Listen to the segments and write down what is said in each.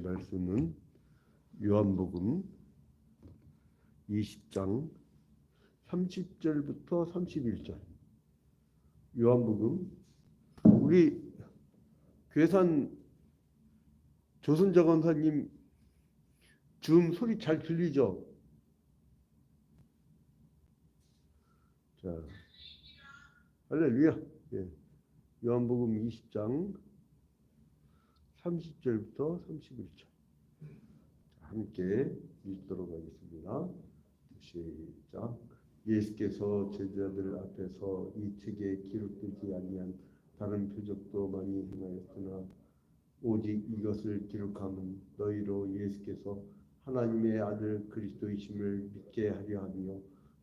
말씀은 요한복음 20장 30절부터 31절. 요한복음, 우리 괴산 조선자 권사님 줌 소리 잘 들리죠? 자, 할렐루야. 예. 요한복음 20장 30절부터 31절. 함께 읽도록 하겠습니다. 시작. 예수께서 제자들 앞에서 이 책에 기록되지 아니한 다른 표적도 많이 행하였으나 오직 이것을 기록함은 너희로 예수께서 하나님의 아들 그리스도이심을 믿게 하려 하며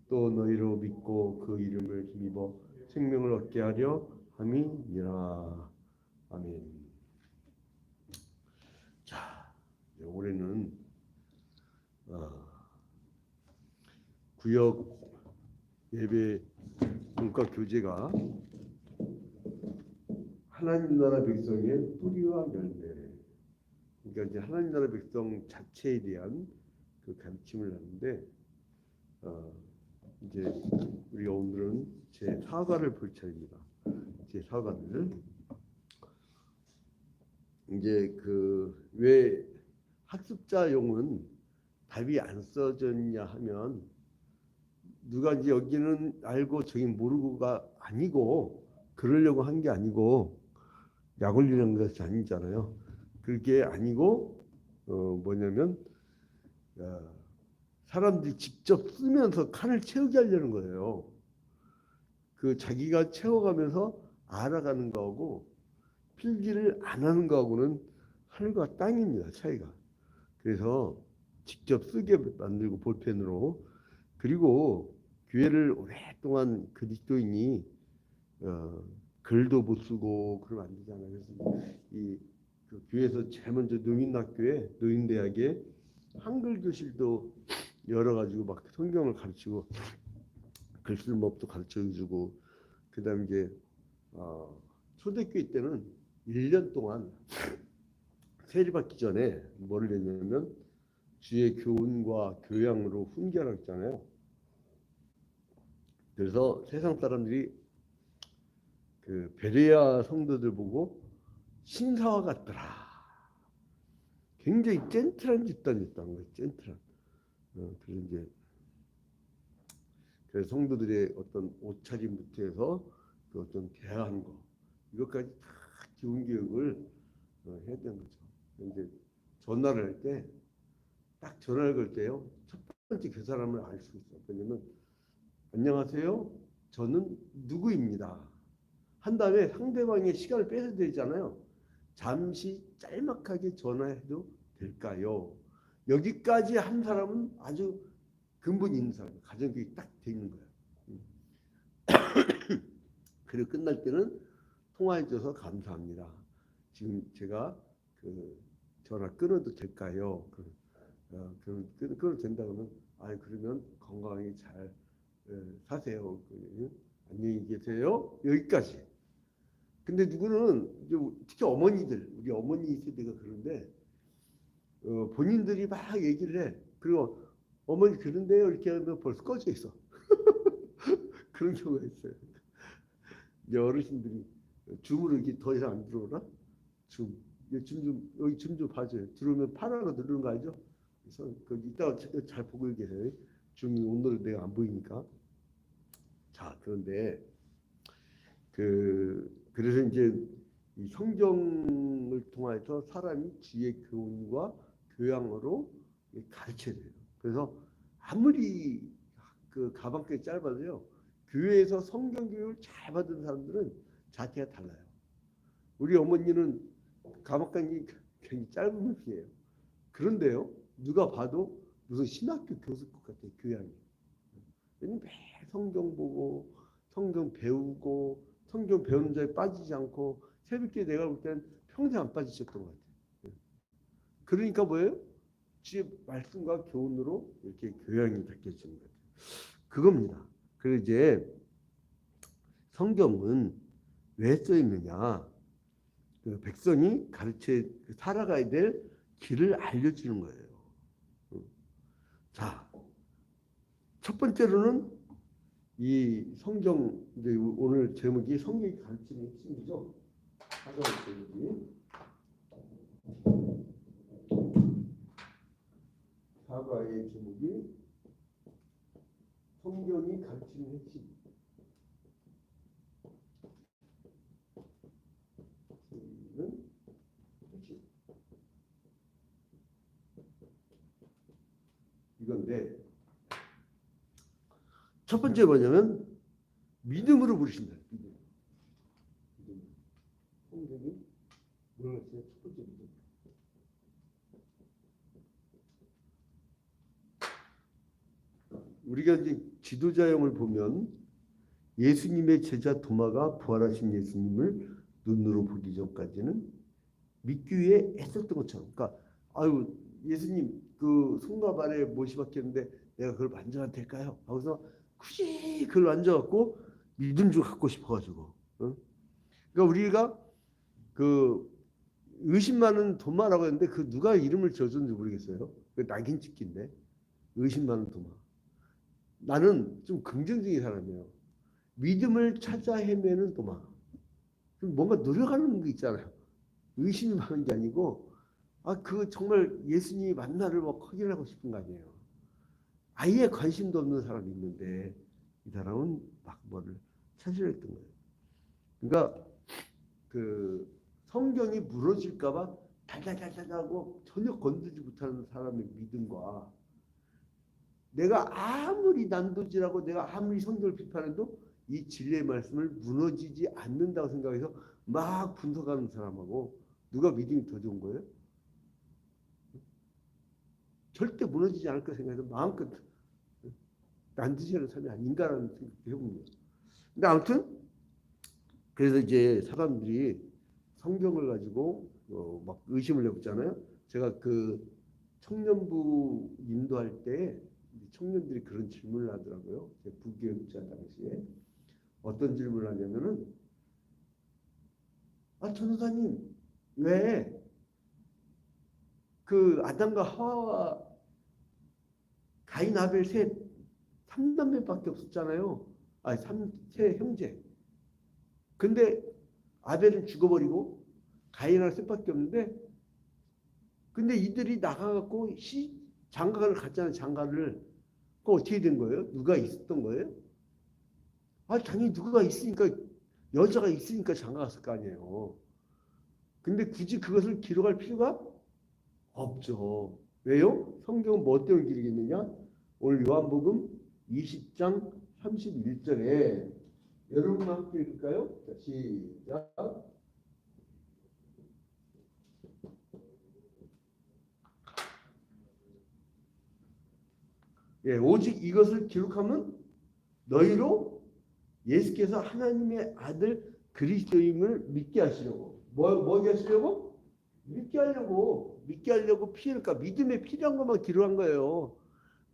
또 너희로 믿고 그 이름을 힘입어 생명을 얻게 하려 함이니라. 아멘. 자, 올해는 구역 예배 문과 교재가 하나님 나라 백성의 뿌리와 열매, 그러니까 이제 하나님 나라 백성 자체에 대한 그 가르침을 하는데, 이제 우리가 오늘은 제 사과를 볼 차례입니다. 제 사과를 이제 그 왜 학습자용은 답이 안 써졌냐 하면, 누가 이제 여기는 알고 저긴 모르고가 아니고, 그러려고 한 게 아니고, 약 올리는 것이 아니잖아요. 그게 아니고 뭐냐면 사람들이 직접 쓰면서 칸을 채우게 하려는 거예요. 그 자기가 채워가면서 알아가는 거하고 필기를 안 하는 거하고는 하늘과 땅입니다. 차이가. 그래서 직접 쓰게 만들고 볼펜으로. 그리고 교회를 오랫동안 그리스도인이 글도 못 쓰고 그러면 안 되잖아요. 그래서 그 교회에서 제일 먼저 노인학교에, 노인대학에 한글 교실도 열어가지고 막 성경을 가르치고 글쓸법도 가르쳐주고, 그다음 이제 초대교회 때는 1년 동안 세례받기 전에 뭐를 했냐면 주의 교훈과 교양으로 훈계하라고 했잖아요. 그래서 세상 사람들이 그 베레아 성도들 보고 신사와 같더라. 굉장히 젠틀한 집단이었다는 거예요. 젠틀한. 그래서 이제 그래서 성도들의 어떤 옷차림부터 해서 그 어떤 대화하는 거, 이것까지 다 기본 교육을 해야 되는 거죠. 이제 전화를 할 때, 딱 전화를 걸 때요, 첫 번째 그 사람을 알 수 있어요. 왜냐면 안녕하세요, 저는 누구입니다 한 다음에 상대방의 시간을 뺏어야 되잖아요. 잠시 짤막하게 전화해도 될까요? 여기까지 한 사람은 아주 근본 있는 사람, 가정교육이 딱 돼 있는 거예요. 그리고 끝날 때는 통화해줘서 감사합니다. 지금 제가 그 전화 끊어도 될까요? 끊어도 된다 그러면, 그러면 건강하게 잘 사세요. 안녕히 계세요. 여기까지. 근데 누구는 특히 어머니들, 우리 어머니 세대가 그런데 본인들이 막 얘기를 해. 그리고 어머니 그런데요 이렇게 하면 벌써 꺼져 있어. 그런 경우가 있어요. 이제 어르신들이 줌으로 이렇게 더 이상 안 들어오나? 줌 좀 여기 줌 좀 봐줘요. 들어오면 파라로 누르는 거 알죠? 그래서 이따가 잘 보고 계세요. 줌이 오늘은 내가 안 보이니까. 자, 그런데 그래서 이제 이 성경을 통해서 사람이 지혜 교훈과 교양으로 가르쳐야 돼요. 그래서 아무리 그 가방끈이 짧아도요, 교회에서 성경 교육을 잘 받은 사람들은 자태가 달라요. 우리 어머니는 가방끈이 굉장히 짧은 편이에요. 그런데요, 누가 봐도 무슨 신학교 교수급 같아요, 교양이. 매일 성경 보고 성경 배우고 성경 배우는 자에 빠지지 않고, 새벽에 내가 볼 때는 평생 안 빠지셨던 것 같아요. 그러니까 뭐예요? 주의 말씀과 교훈으로 이렇게 교양이 닦여지는 것 같아요. 그겁니다. 그리고 이제 성경은 왜 써 있느냐? 그 백성이 살아가야 될 길을 알려주는 거예요. 자, 첫 번째로는 이 성경, 이제 오늘 제목이 성경이 가르치는 핵심이죠. 사전 제목이. 사과의 제목이 성경이 가르치는 핵심. 이건데 첫 번째 뭐냐면 믿음으로 부르신다. 믿음. 성경이 뭐라고 했어요? 첫 번째 믿음. 우리가 이제 지도자형을 보면 예수님의 제자 도마가 부활하신 예수님을 눈으로 보기 전까지는 믿기 위해 애썼던 것처럼. 그러니까 아유 예수님 그 손과 발에 못이 박혔는데 내가 그걸 만져도 될까요? 하고서 굳이 그걸 만져갖고 믿음 좀 갖고 싶어가지고. 응? 그러니까 우리가 그 의심 많은 도마라고 했는데 그 누가 이름을 지어줬는지 모르겠어요. 그 낙인 찍기인데 의심 많은 도마. 나는 좀 긍정적인 사람이에요. 믿음을 찾아 헤매는 도마. 뭔가 노력하는 게 있잖아요. 의심이 많은 게 아니고 그 정말 예수님이 만나를 막 확인하고 싶은 거 아니에요. 아예 관심도 없는 사람이 있는데 이 사람은 막 뭐를 찾으려 했던 거예요. 그러니까 그 성경이 무너질까봐 달달달달하고 전혀 건드지 못하는 사람의 믿음과 내가 아무리 난도질하고 내가 아무리 성경을 비판해도 이 진리의 말씀을 무너지지 않는다고 생각해서 막 분석하는 사람하고 누가 믿음이 더 좋은 거예요? 절대 무너지지 않을 거 생각해서 마음껏 난도질하는 사람이 아닌가라는 생각도 해봅니다. 근데 아무튼 그래서 이제 사람들이 성경을 가지고 막 의심을 해보잖아요. 제가 그 청년부 인도할 때 청년들이 그런 질문을 하더라고요. 부교육자 당시에 어떤 질문을 하냐면은 전도사님 왜 그 아담과 하와와 가인 아벨 셋 3남매밖에 없었잖아요. 세 형제. 근데 아벨은 죽어버리고 가인하고 셋밖에 없는데 근데 이들이 나가갖고 장가를 갔잖아요. 장가를. 그 어떻게 된 거예요? 누가 있었던 거예요? 당연히 누가 있으니까 여자가 있으니까 장가 갔을 거 아니에요. 근데 굳이 그것을 기록할 필요가 없죠. 왜요? 성경은 뭐 때문에 기록했느냐? 오늘 요한복음 20장 31절에 여러분과 함께 읽을까요? 자, 시작. 오직 이것을 기록하면 너희로 예수께서 하나님의 아들 그리스도임을 믿게 하시려고. 뭐게 하시려고? 믿게 하려고 그러니까 믿음에 필요한 것만 기록한 거예요.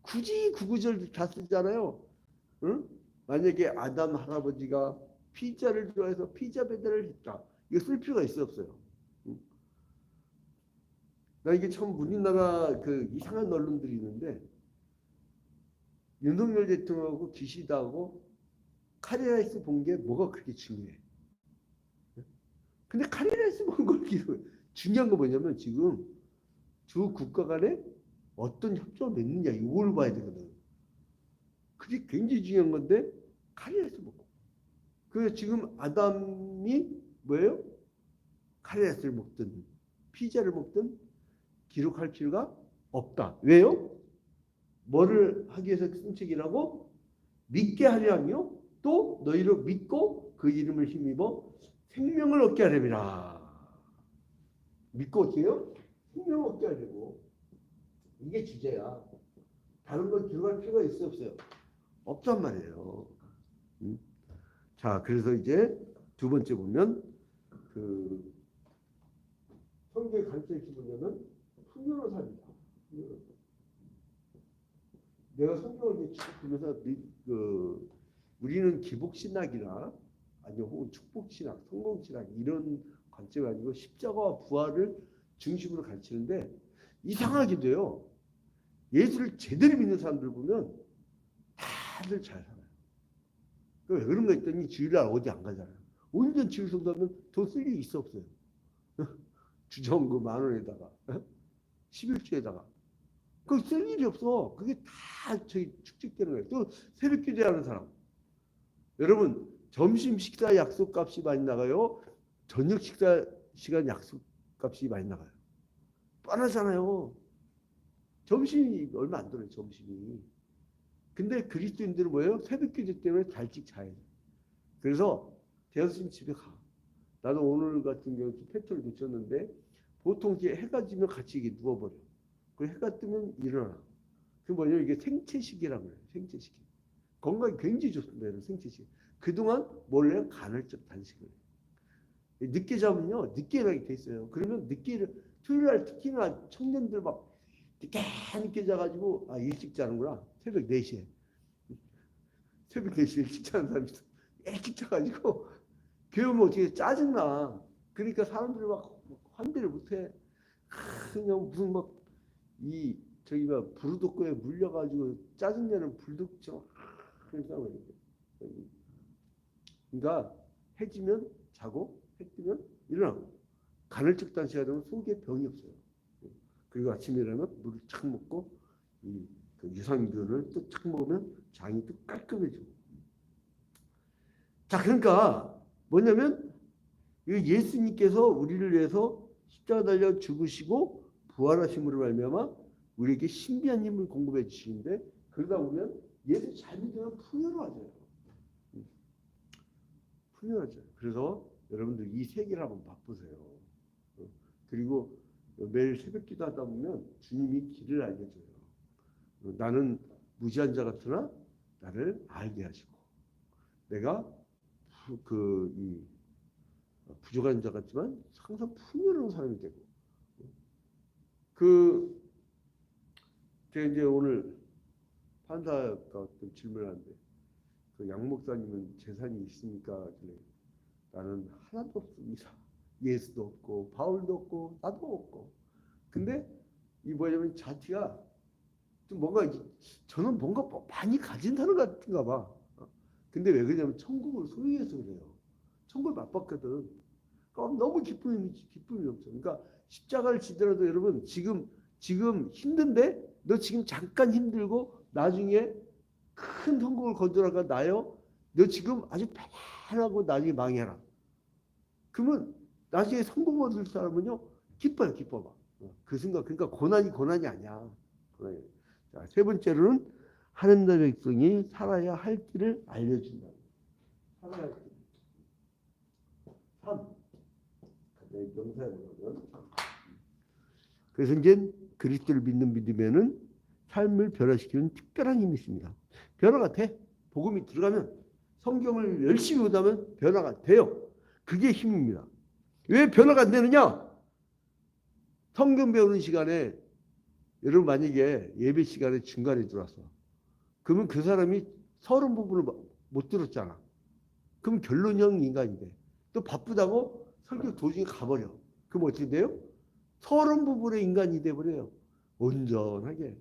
굳이 그 구절 다 쓰잖아요. 응? 만약에 아담 할아버지가 피자를 좋아해서 피자 배달을 했다. 이거 쓸 필요가 있어 없어요? 응? 나 이게 참 우리나라 그 이상한 언론들이 있는데 윤석열 대통령하고 기시다하고 카레라이스 본 게 뭐가 그렇게 중요해? 근데 카레라이스 본 걸 기록해. 중요한 거 뭐냐면 지금 두 국가 간에 어떤 협정을 맺느냐 이걸 봐야 되거든. 그게 굉장히 중요한 건데 카레라이스 먹고. 그래서 지금 아담이 뭐예요? 카레라이스를 먹든 피자를 먹든 기록할 필요가 없다. 왜요? 뭐를 하기 위해서 쓴 책이라고? 믿게 하려 하며 또 너희로 믿고 그 이름을 힘입어 생명을 얻게 하려니라. 믿고 어떻게 해요? 생명을 얻게 하려고. 이게 주제야. 다른 건 기록할 필요가 있어 없어요? 없단 말이에요. 자, 그래서 이제 두 번째 보면 그 성경의 가르쳐 주시면 풍요로 삽니다. 내가 성경을 쭉 보면서 우리는 기복신학이나 아니면 혹은 축복신학, 성공신학 이런 관점이 아니고 십자가와 부활을 중심으로 가르치는데 이상하게도요. 예수를 제대로 믿는 사람들 보면 다들 잘 살아요. 왜 그런가 했더니 주일날 어디 안 가잖아요. 온전 주일 성도하면 돈 쓸 일이 있어 없어요. 주정금 10,000원에다가 11주에다가 그거 쓸 일이 없어. 그게 다 저기 축적되는 거예요. 또 새벽 기도하는 사람. 여러분 점심 식사 약속값이 많이 나가요. 저녁 식사 시간 약속값이 많이 나가요. 뻔하잖아요. 점심이 얼마 안 들어요. 점심이. 근데 그리스도인들은 뭐예요? 새벽 기도 때문에 달찍 자야 돼. 그래서 대여스님 집에 가. 나도 오늘 같은 경우 패턴을 놓쳤는데 보통 이제 해가 지면 같이 이게 누워버려. 그 해가 뜨면 일어나. 그 뭐냐면 이게 생체식이라고 해요. 생체식. 건강이 굉장히 좋습니다. 이런 생체식. 그동안 몰래 간헐적 단식을 해요. 늦게 자면요. 늦게 일어나게 돼 있어요. 그러면 늦게 토요일날 특히나 청년들 막 늦게 자가지고 일찍 자는구나. 새벽 4시에. 새벽 4시에 일찍 자는 사람이 있어. 일찍 자가지고 교회 오면 어떻게 짜증나. 그러니까 사람들이 막 환대를 못해. 그냥 무슨 저기가 부르독거에 물려가지고 짜증내는 불독처럼 그런 싸움을 해요. 그러니까 해지면 자고 해 뜨면 일어나고 간헐적 단식하다 보면 속에 병이 없어요. 그리고 아침에 일어나면 물을 착 먹고 그 유산균을 또 착 먹으면 장이 또 깔끔해지고. 자, 그러니까 뭐냐면 예수님께서 우리를 위해서 십자가 달려 죽으시고 부활하심으로 말미암아 우리에게 신비한 힘을 공급해 주시는데 그러다 보면 예수 잘 믿으면 풍요로워져요. 풍요하죠. 그래서 여러분들 이 세계를 한번 바꾸세요. 그리고 매일 새벽 기도하다 보면 주님이 길을 알려줘요. 나는 무지한 자 같으나 나를 알게 하시고 내가 부족한 자 같지만 항상 풍요로운 사람이 되고 제가 이제 오늘 판사가 어떤 질문하는데 양 목사님은 재산이 있습니까? 그래. 나는 하나도 없습니다. 예수도 없고 바울도 없고 나도 없고. 근데 이 뭐냐면 자티가 좀 뭔가 저는 뭔가 많이 가진 사람 같은가 봐. 근데 왜 그러냐면 천국을 소유해서 그래요. 천국을 맛봤거든. 그러니까 너무 기쁨이 없어. 그러니까 십자가를 지더라도 여러분 지금 힘든데 너 지금 잠깐 힘들고 나중에 큰 성공을 거두라가 나요. 너 지금 아주 편안하고 나중에 망해라. 그러면 나중에 성공 얻을 사람은요 기뻐요, 기뻐봐. 그 순간 그러니까 고난이 아니야. 자, 세 번째로는 하나님 나라의 백성이 살아야 할 길을 알려준다. 살아야 할 길. 3. 명사에 보면 그래서 이제 그리스도를 믿는 믿음에는 삶을 변화시키는 특별한 힘이 있습니다. 변화가 돼. 복음이 들어가면 성경을 열심히 보다면 변화가 돼요. 그게 힘입니다. 왜 변화가 안 되느냐? 성경 배우는 시간에 여러분 만약에 예배 시간에 중간에 들어왔어. 그러면 그 사람이 서론 부분을 못 들었잖아. 그럼 결론형 인간이 돼. 또 바쁘다고 설교 도중에 가버려. 그럼 어떻게 돼요? 서론 부분의 인간이 돼버려요. 온전하게.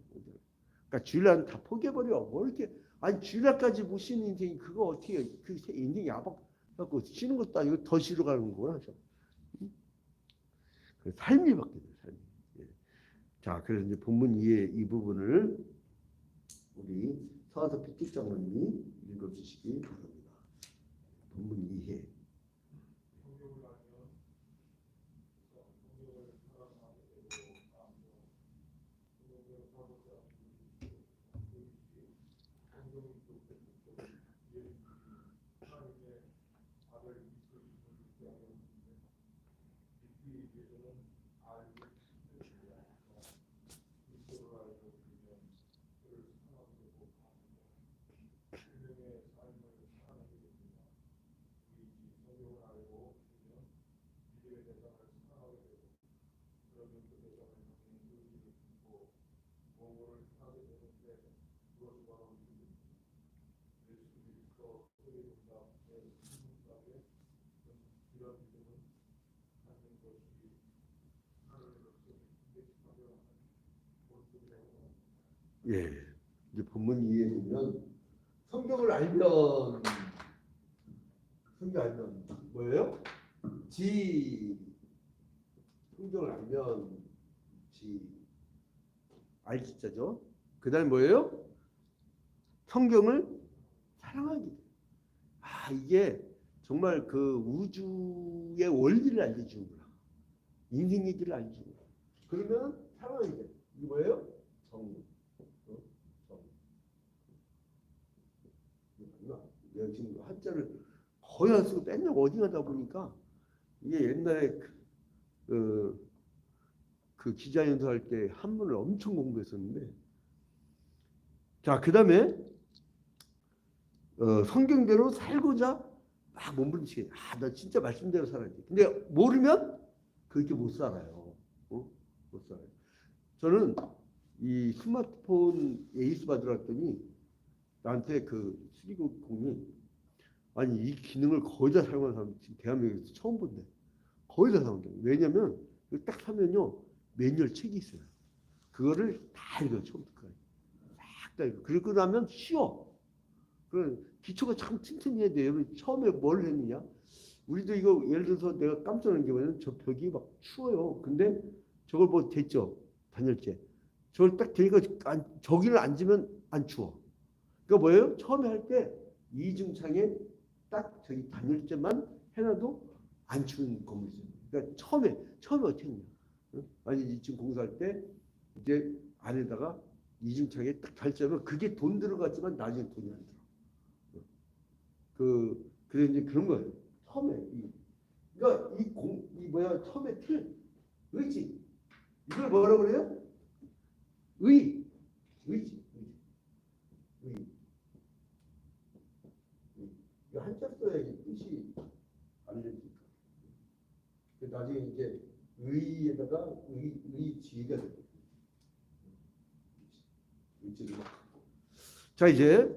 그러니까 주일날 다 포기해버려. 뭐 이렇게 아니 주일날까지 못 쉬는 인생이 그거 어떻게 그 인생이 야박하고 쉬는 것도 아니고 더 쉬러 가는 거구나. 삶이 바뀌어요. 삶이. 예. 자, 그래서 이제 본문 2의 이 부분을 우리 서하서 피틱 장로님이 읽어주시기 바랍니다. 본문 2회. 예, 이제 본문 이해되면 성경을 알면 뭐예요? 지 성경을 알면 지 알지자죠. 그다음 뭐예요? 성경을 사랑하게 돼. 아 이게 정말 그 우주의 원리를 알려주는구나. 인생 얘기를 알려주는 거야. 그러면 사랑하게 돼. 이게 뭐예요? 정. 내가 지금 한자를 거의 안 쓰고 맨날 어디 가다 보니까 이게 옛날에 그 기자연수 할 때 한문을 엄청 공부했었는데 자 그다음에 성경대로 살고자 막 몸부림치게 나 진짜 말씀대로 살아야지. 근데 모르면 그렇게 못 살아요. 못 살아요. 저는 이 스마트폰 에이스 받으러 갔더니 나한테 그 수리공이 아니 이 기능을 거의 다 사용하는 사람 지금 대한민국에서 처음 본대. 거의 다 사용한대. 왜냐면 딱 사면요 매뉴얼 책이 있어요. 그거를 다 읽어 처음부터 싹 다 읽어. 그리고 나면 쉬워. 그 기초가 참 튼튼히 해야 돼요. 처음에 뭘 했느냐? 우리도 이거 예를 들어서 내가 깜짝 놀란 게 뭐냐면 저 벽이 막 추워요. 근데 저걸 뭐 됐죠? 단열재. 저걸 딱 대니까 저기를 앉으면 안 추워. 그러니까 뭐예요? 처음에 할 때 이중창에 딱 저기 단열재만 해놔도 안 추운 건물이 있어요. 그러니까 처음에 어떻게 했냐? 아니 지금 공사할 때 이제 안에다가 이중창에 딱 달자면 그게 돈 들어갔지만 나중에 돈이 안 들어. 그래 이제 그런 거예요. 처음에 그러니까 이 뭐야 처음에 틀 의지 이걸 뭐라고 그래요? 의지. 이거 한자 써야지 뜻이 알려지니까. 나중에 이제 의에다가 의지가 돼요. 의지를 막 하고. 자 이제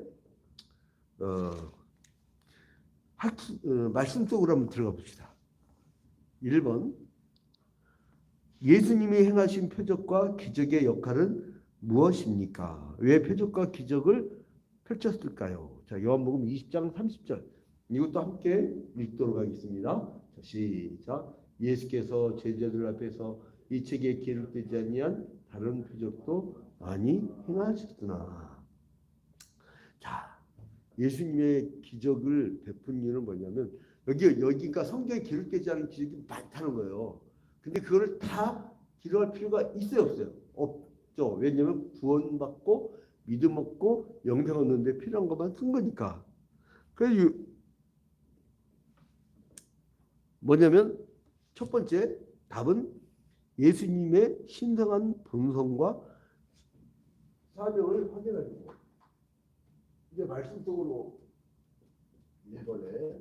말씀 속으로 한번 들어가 봅시다. 1번 예수님이 행하신 표적과 기적의 역할은 무엇입니까? 왜 표적과 기적을 펼쳤을까요? 자, 요한복음 20장 30절 이것도 함께 읽도록 하겠습니다. 자, 시작. 예수께서 제자들 앞에서 이 책에 기록되지 아니한 다른 표적도 많이 행하셨으나 자, 예수님의 기적을 베푼 이유는 뭐냐면 여기가 성경에 기록되지 않은 기적이 많다는 거예요. 근데 그거를 다 기록할 필요가 있어요, 없어요? 없죠. 왜냐하면 구원받고 믿음 얻고 영생 얻는데 필요한 것만 쓴 거니까. 그래서 뭐냐면 첫 번째 답은 예수님의 신성한 본성과 사명을 확인하는 거예요. 이제 말씀 속으로 이번에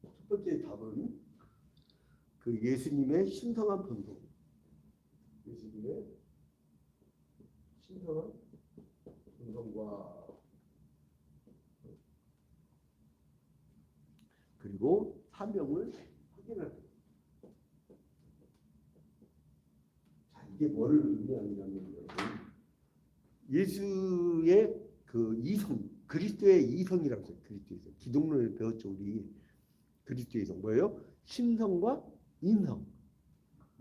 첫 번째 답은 그 예수님의 신성한 본성, 예수님의 신성한 본성과 그리고 사명을 확인하는 거예요. 자, 이게 뭐를 의미하느냐면 예수의 그 이성, 그리스도의 이성이라고 해요. 그리스도의 이성. 기독론을 배웠죠 우리. 그리스도의 이성 뭐예요? 신성과 인성.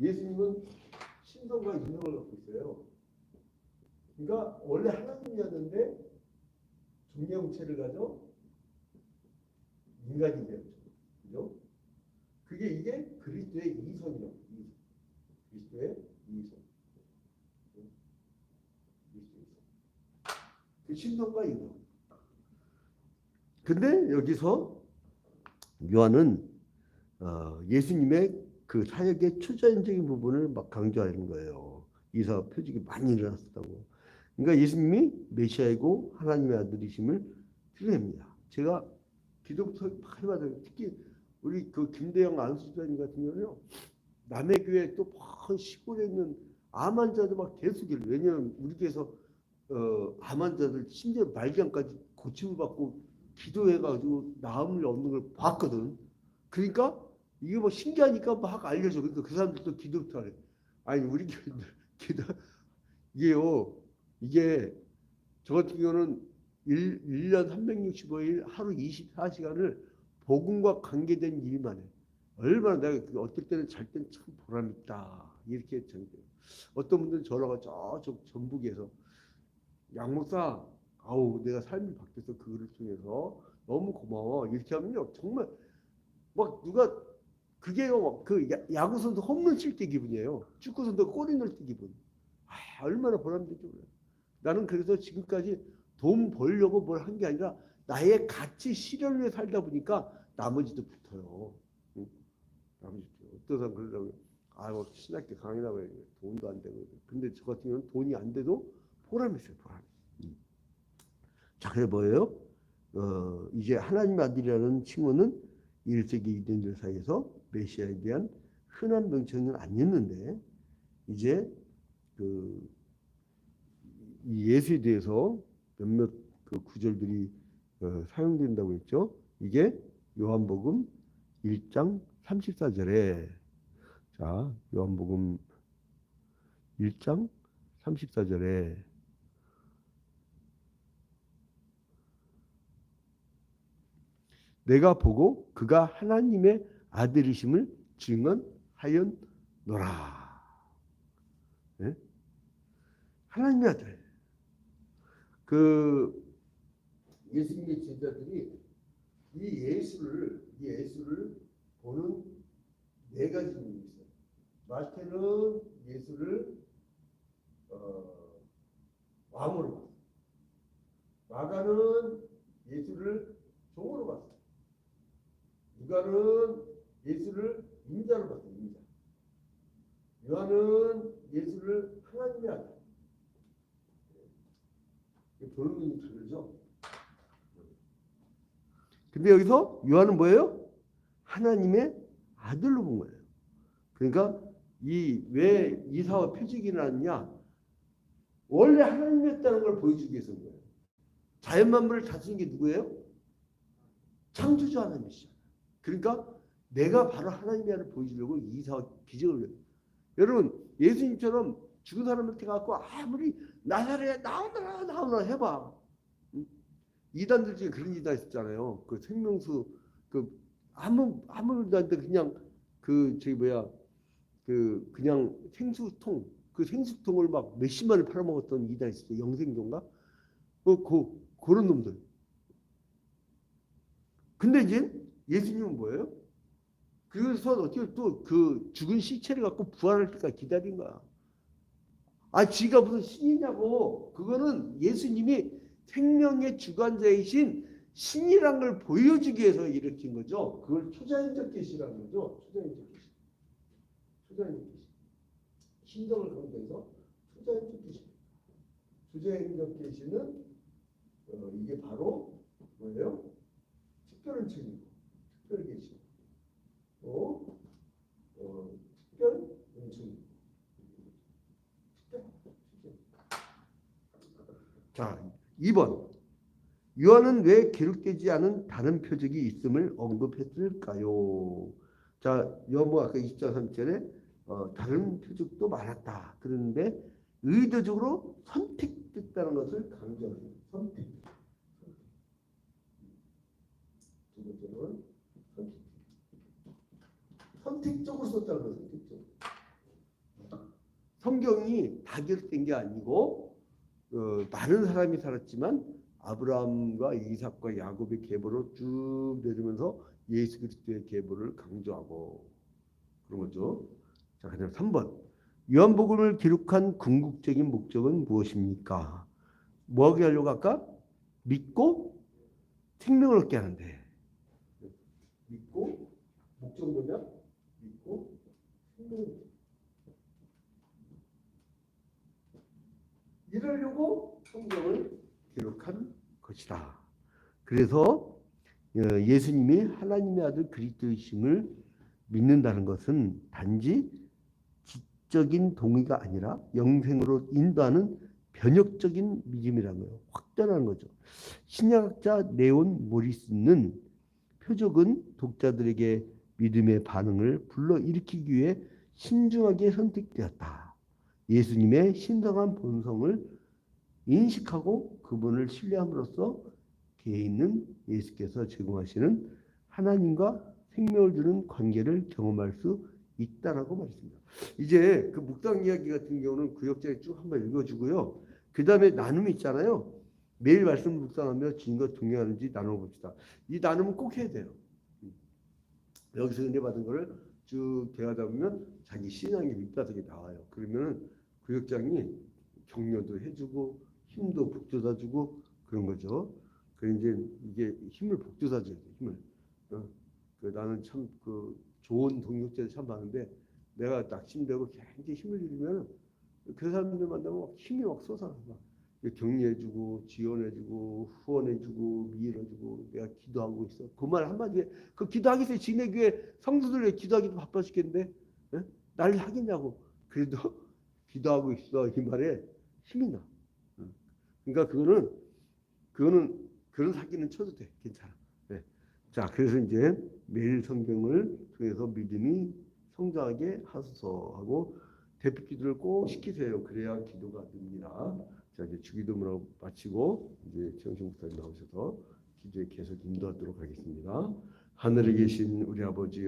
예수님은 신성과 인성을 갖고 있어요. 그러니까 원래 하나님이었는데 종양체를 가져 인간이 되었죠. 그죠? 이게 그리스도의 이성이라고. 그리스도의 이성. 그 신성과 인성. 근데 여기서 요한은 예수님의 그 사역의 초자연적인 부분을 막 강조하는 거예요. 이사 표적이 많이 일어났다고. 그러니까 예수님이 메시아이고 하나님의 아들이심을 드러냅니다. 제가 기도부터 많이 받아요. 특히 우리 그 김대영 안수자님 같은 경우는요. 남의 교회 또 시골에 있는 암 환자도 막 계속 일을. 왜냐하면 우리 교회에서 암 환자들 심지어 말기암까지 고침을 받고 기도해가지고 나음을 얻는 걸 봤거든. 그러니까 이게 뭐 신기하니까 막 알려줘. 그러니까 그 사람들도 기도부터 하래. 아니 우리 교회들 이게요. 이게 저 같은 경우는 1년 365일 하루 24시간을 복음과 관계된 일만 해. 얼마나 내가 어떨 때는 잘 때는 참 보람있다. 이렇게 정해요. 어떤 분들은 전화가 저쪽 전북에서 양 목사, 아우 내가 삶이 바뀌어서 그거를 통해서 너무 고마워. 이렇게 하면요 정말 막 누가 그게요 그 야구 선수 홈런 칠 때 기분이에요. 축구 선수 골이 넣을 때 기분. 아, 얼마나 보람되죠. 나는 그래서 지금까지 돈 벌려고 뭘 한 게 아니라 나의 가치 실현을 살다 보니까 나머지도 붙어요. 응? 나머지도 어떤 사람 그러더라고요. 뭐 신학교 강의나 돈도 안 되고. 근데 저 같은 경우는 돈이 안 돼도 보람이 있어요. 보람. 자, 그래 뭐예요? 이제 하나님의 아들이라는 칭호는 1세기 유대인들 사이에서 메시아에 대한 흔한 명칭은 아니었는데 이제 그 예수에 대해서 몇몇 그 구절들이 사용된다고 했죠. 이게 요한복음 1장 34절에 자 요한복음 1장 34절에 내가 보고 그가 하나님의 아들이심을 증언하였노라. 네? 하나님의 아들. 그 예수님의 제자들이 이 예수를 보는 네 가지 눈이 있어요. 마태는 예수를 왕으로 봤어요. 마가는 예수를 종으로 봤어요. 누가는 예수를 인자로 봤어요. 인자. 요한은 예수를 하나님의 아들. 보는 눈이 다르죠. 근데 여기서 요한은 뭐예요? 하나님의 아들로 본 거예요. 그러니까 왜 이사와 표적이 나왔냐? 원래 하나님이었다는 걸 보여주기 위해서인 거예요. 자연 만물을 다스린 게 누구예요? 창조주 하나님이시죠. 그러니까 내가 바로 하나님의 아들을 보여주려고 이사와 기적을 해요. 여러분 예수님처럼 죽은 사람한테 갖고 아무리 나사렛에 나오나 해봐. 이단들 중에 그런 이단 있었잖아요. 그 생명수 아무도 안 돼 그냥 그냥 생수통 그 생수통을 막 몇십만을 팔아먹었던 이단 있었어요. 영생교인가? 그런 놈들. 근데 이제 예수님은 뭐예요? 그래서 어떻게 또 그 죽은 시체를 갖고 부활할 때까지 기다린 거야. 지가 무슨 신이냐고. 그거는 예수님이 생명의 주관자이신 신이란 걸 보여주기 위해서 일으킨 거죠. 그걸 초자연적 계시라는 거죠. 초자연적 계시. 신성을 강조해서 초자연적 계시. 초자연적 계시는 이게 바로 뭐예요? 특별한 책이고, 특별 계시. 또 특별 명칭. 자, 2번. 요한은 왜 기록되지 않은 다른 표적이 있음을 언급했을까요? 자, 요한복음 아까 20장 3절에 다른 표적도 많았다. 그런데 의도적으로 선택됐다는 것을 강조합니다. 선택. 두 번째는 선택적으로 썼다는 거예요. 선택적으로. 성경이 다 기록된 게 아니고 많은 사람이 살았지만 아브라함과 이삭과 야곱의 계보로 쭉 내리면서 예수 그리스도의 계보를 강조하고 그런 거죠. 자, 그다음 3번. 요한복음을 기록한 궁극적인 목적은 무엇입니까? 뭐 하게 하려고 아까? 믿고 생명을 얻게 하는데. 믿고 목적은 뭐냐? 믿고 생명을 얻게. 이러려고 성경을 기록한 것이다. 그래서 예수님이 하나님의 아들 그리스도이심을 믿는다는 것은 단지 지적인 동의가 아니라 영생으로 인도하는 변혁적인 믿음이라는 거예요. 확전하는 거죠. 신약학자 네온 모리스는 표적은 독자들에게 믿음의 반응을 불러일으키기 위해 신중하게 선택되었다. 예수님의 신성한 본성을 인식하고 그분을 신뢰함으로써 개인은 예수께서 제공하시는 하나님과 생명을 주는 관계를 경험할 수 있다라고 말했습니다. 이제 그 묵상 이야기 같은 경우는 구역장에 쭉 한번 읽어주고요. 그 다음에 나눔이 있잖아요. 매일 말씀을 묵상하며 주님과 동행하는지 나눠봅시다. 이 나눔은 꼭 해야 돼요. 여기서 은혜 받은 거를 쭉 대하다 보면 자기 신앙이 밑바닥에 나와요. 그러면 구역장이 격려도 해주고 힘도 북돋아주고 그런 거죠. 그래 이제 이게 힘을 북돋아줘야 돼. 힘을. 나는 참 그 좋은 동역자를 참 많은데 내가 낙심되고 굉장히 힘을 잃으면 그 사람들 만나면 힘이 막 솟아나. 격려해주고 지원해주고 후원해주고 밀어주고 내가 기도하고 있어. 그 말 한마디에 그 기도하기 위해서 지네 교회 성도들 기도하기도 바빠 죽겠는데 날 하겠냐고. 그래도 기도하고 있어. 이 말에 힘이 나. 그러니까 그거는 그런 사기는 쳐도 돼. 괜찮아. 네. 자, 그래서 이제 매일 성경을 통해서 믿음이 성장하게 하소서하고 대표 기도를 꼭 시키세요. 그래야 기도가 됩니다. 자, 이제 주기도문하고 마치고 이제 정신 목사님 나오셔서 기도에 계속 인도하도록 하겠습니다. 하늘에 계신 우리 아버지